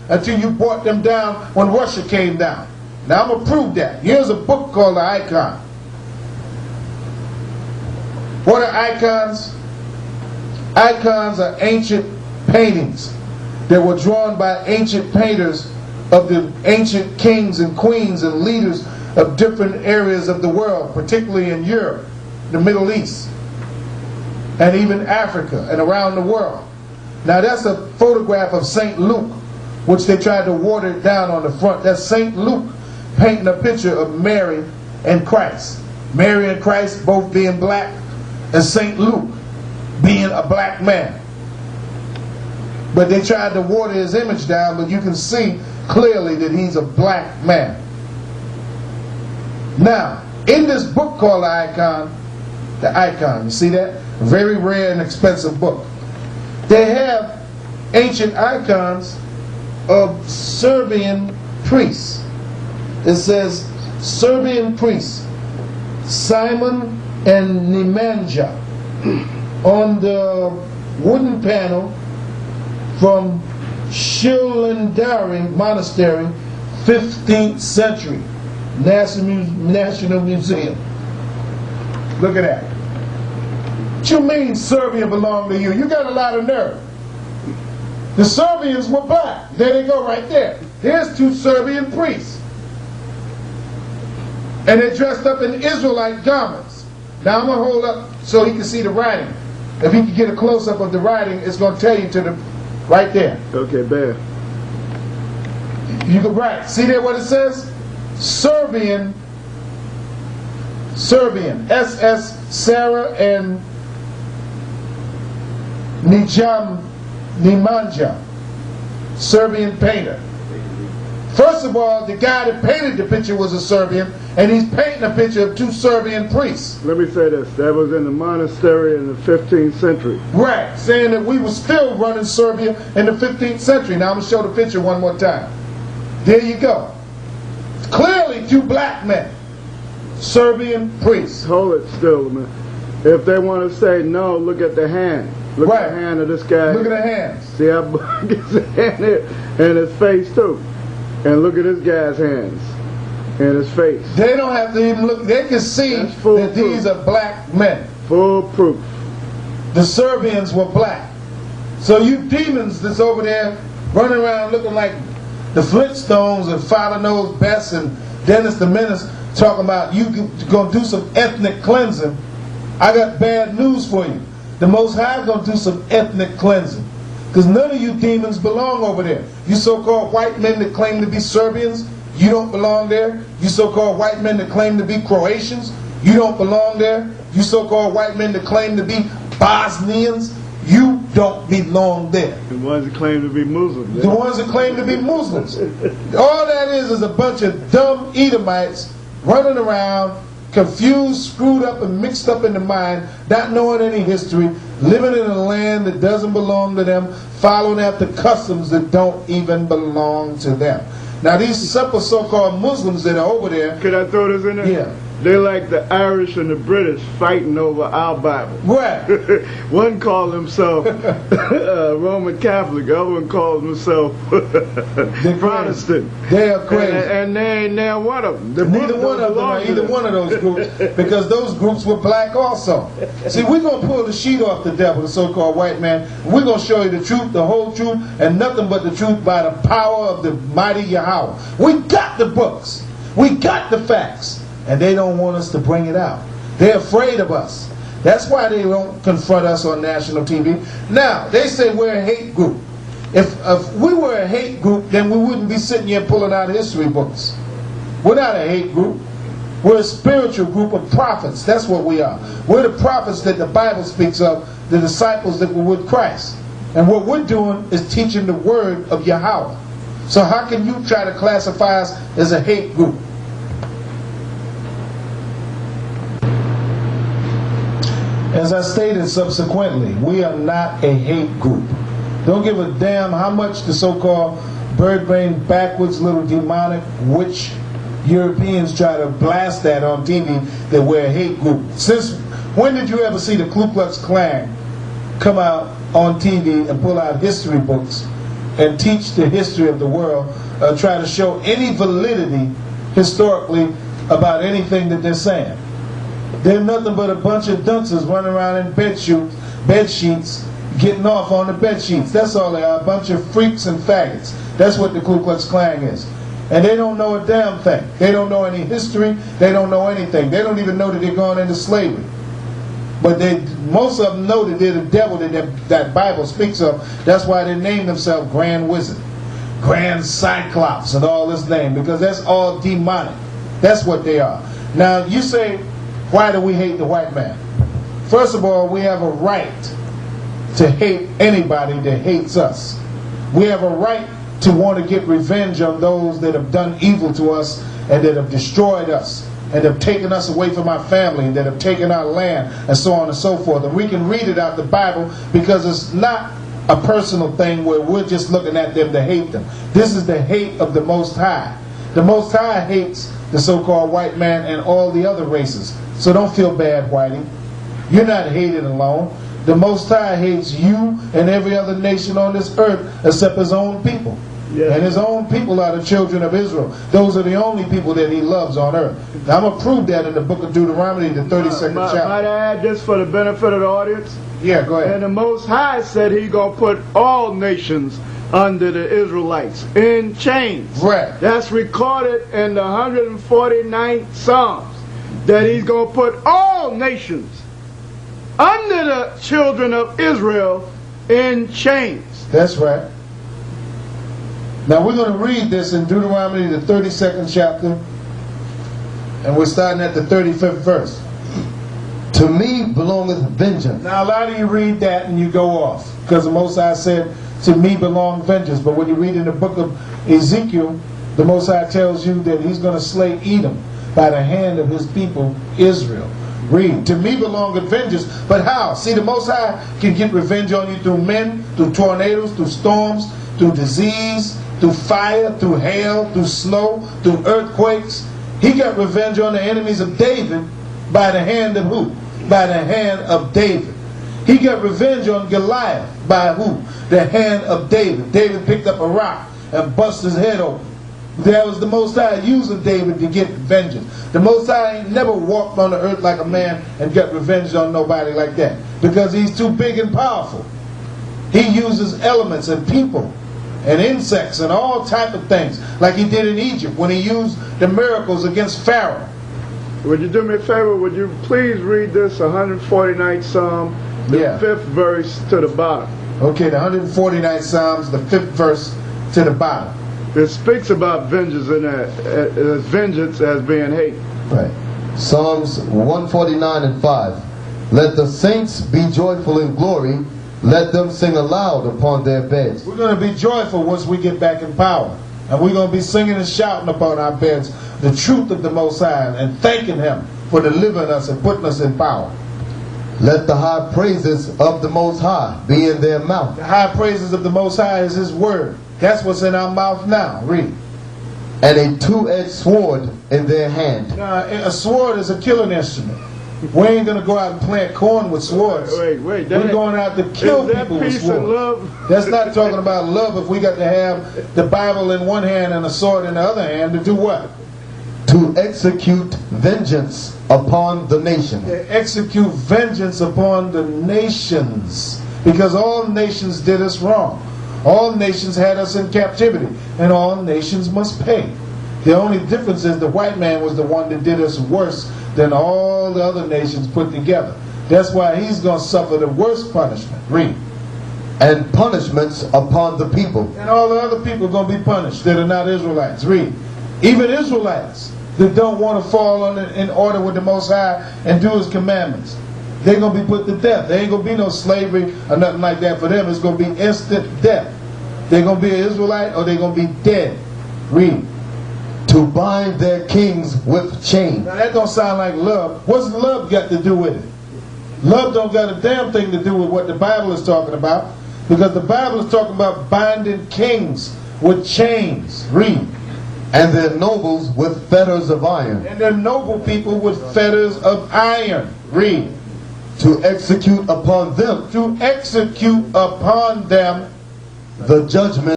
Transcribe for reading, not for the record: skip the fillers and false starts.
until you brought them down when Russia came down. Now I'm going to prove that. Here's a book called The Icon. What are icons? Icons are ancient paintings that were drawn by ancient painters of the ancient kings and queens and leaders of different areas of the world, particularly in Europe, the Middle East, and even Africa and around the world. Now that's a photograph of St. Luke, which they tried to water it down on the front. That's St. Luke painting a picture of Mary and Christ. Mary and Christ both being black, and St. Luke being a black man. But they tried to water his image down, but you can see clearly that he's a black man. Now, in this book called The Icon, you see that? A very rare and expensive book. They have ancient icons of Serbian priests. It says, Serbian priests, Simon and Nemanja, on the wooden panel from Shilindari Monastery, 15th century, National Museum. Look at that. What you mean Serbia belonged to you? You got a lot of nerve. The Serbians were black. There they go right there. Here's two Serbian priests. And they're dressed up in Israelite garments. Now I'm going to hold up so he can see the writing. If he can get a close-up of the writing, it's going to tell you to the right there. Okay, bad. You can write. See there what it says? Serbian, SS, Sarah and Nemanja, Serbian painter. First of all, the guy that painted the picture was a Serbian, and he's painting a picture of two Serbian priests. Let me say this. That was in the monastery in the 15th century. Right, saying that we were still running Serbia in the 15th century. Now I'm going to show the picture one more time. There you go. Clearly two black men. Serbian priests. Hold it still, man. If they want to say no, look at the hand. Look at the hand of this guy. Look at the hands. See how big his hand is? And his face too. And look at this guy's hands and his face. They don't have to even look. They can see that proof. These are black men. Full proof. The Serbians were black. So you demons that's over there running around looking like the Flintstones and Father Knows Best and Dennis the Menace talking about you going to do some ethnic cleansing. I got bad news for you. The Most High going to do some ethnic cleansing. Because none of you demons belong over there. You so-called white men that claim to be Serbians, you don't belong there. You so-called white men that claim to be Croatians, you don't belong there. You so-called white men that claim to be Bosnians, you don't belong there. The ones that claim to be Muslims. The ones that claim to be Muslims. All that is a bunch of dumb Edomites running around, confused, screwed up, and mixed up in the mind, not knowing any history, living in a land that doesn't belong to them, following after customs that don't even belong to them. Now these simple so-called Muslims that are over there... Could I throw this in there? Yeah. They like the Irish and the British fighting over our Bible. Right. One called himself Roman Catholic, the other one called himself Protestant. They are crazy. And they ain't now one of them. Neither one of them are either one of those groups, because those groups were black also. See, we're going to pull the sheet off the devil, the so-called white man. We're going to show you the truth, the whole truth, and nothing but the truth by the power of the mighty Yahweh. We got the books. We got the facts. And they don't want us to bring it out. They're afraid of us. That's why they don't confront us on national TV. Now, they say we're a hate group. If we were a hate group, then we wouldn't be sitting here pulling out history books. We're not a hate group. We're a spiritual group of prophets. That's what we are. We're the prophets that the Bible speaks of, the disciples that were with Christ. And what we're doing is teaching the word of Yahweh. So how can you try to classify us as a hate group? As I stated subsequently, we are not a hate group. Don't give a damn how much the so-called bird-brain backwards little demonic witch Europeans try to blast that on TV that we're a hate group. Since when did you ever see the Ku Klux Klan come out on TV and pull out history books and teach the history of the world, try to show any validity historically about anything that they're saying. They're nothing but a bunch of dunces running around in bed sheets, getting off on the bed sheets. That's all they are, a bunch of freaks and faggots. That's what the Ku Klux Klan is. And they don't know a damn thing. They don't know any history. They don't know anything. They don't even know that they're going into slavery. But most of them know that they're the devil that Bible speaks of. That's why they name themselves Grand Wizard, Grand Cyclops, and all this name, because that's all demonic. That's what they are. Now, you say, why do we hate the white man? First of all, we have a right to hate anybody that hates us. We have a right to want to get revenge on those that have done evil to us and that have destroyed us and have taken us away from our family and that have taken our land and so on and so forth. And we can read it out the Bible because it's not a personal thing where we're just looking at them to hate them. This is the hate of the Most High. The Most High hates the so-called white man and all the other races. So don't feel bad, Whitey. You're not hated alone. The Most High hates you and every other nation on this earth except his own people. Yes. And his own people are the children of Israel. Those are the only people that he loves on earth. Now, I'm going to prove that in the book of Deuteronomy, the 32nd chapter. Might I add this for the benefit of the audience? Yeah, go ahead. And the Most High said he's going to put all nations under the Israelites in chains. Right. That's recorded in the 149th Psalms, that he's going to put all nations under the children of Israel in chains. That's right. Now we're going to read this in Deuteronomy, the 32nd chapter, and we're starting at the 35th verse. To me belongeth vengeance. Now a lot of you read that and you go off, because the Most High said, to me belong vengeance. But when you read in the book of Ezekiel, the Most High tells you that he's going to slay Edom by the hand of his people, Israel. Read. To me belongeth vengeance. But how? See, the Most High can get revenge on you through men, through tornadoes, through storms, through disease, through fire, through hail, through snow, through earthquakes. He got revenge on the enemies of David by the hand of who? By the hand of David. He got revenge on Goliath by who? The hand of David. David picked up a rock and bust his head open. That was the Most High using David to get vengeance. The Most High ain't never walked on the earth like a man and got revenge on nobody like that, because he's too big and powerful. He uses elements and people and insects and all type of things, like he did in Egypt when he used the miracles against Pharaoh. Would you do me a favor? Would you please read this 149th Psalm, the 5th verse to the bottom? Okay, the 149th Psalms, the 5th verse to the bottom. It speaks about vengeance in that, vengeance as being hate. Right. Psalms 149 and 5. Let the saints be joyful in glory. Let them sing aloud upon their beds. We're going to be joyful once we get back in power. And we're going to be singing and shouting upon our beds the truth of the Most High and thanking him for delivering us and putting us in power. Let the high praises of the Most High be in their mouth. The high praises of the Most High is his word. That's what's in our mouth now. Read. And a two-edged sword in their hand. Now, a sword is a killing instrument. We ain't going to go out and plant corn with swords. Wait. We're going out to kill people with swords. Love? That's not talking about love if we got to have the Bible in one hand and a sword in the other hand to do what? To execute vengeance upon the nation. Execute vengeance upon the nations. Because all nations did us wrong. All nations had us in captivity. And all nations must pay. The only difference is the white man was the one that did us worse than all the other nations put together. That's why he's going to suffer the worst punishment. Read. And punishments upon the people. And all the other people are going to be punished that are not Israelites. Read. Even Israelites that don't want to fall in order with the Most High and do his commandments, they're going to be put to death. There ain't going to be no slavery or nothing like that for them. It's going to be instant death. They're going to be an Israelite or they're going to be dead. Read. To bind their kings with chains. Now that don't sound like love. What's love got to do with it? Love don't got a damn thing to do with what the Bible is talking about, because the Bible is talking about binding kings with chains. Read. And their nobles with fetters of iron. And their noble people with fetters of iron. Read. To execute upon them. To execute upon them the judgment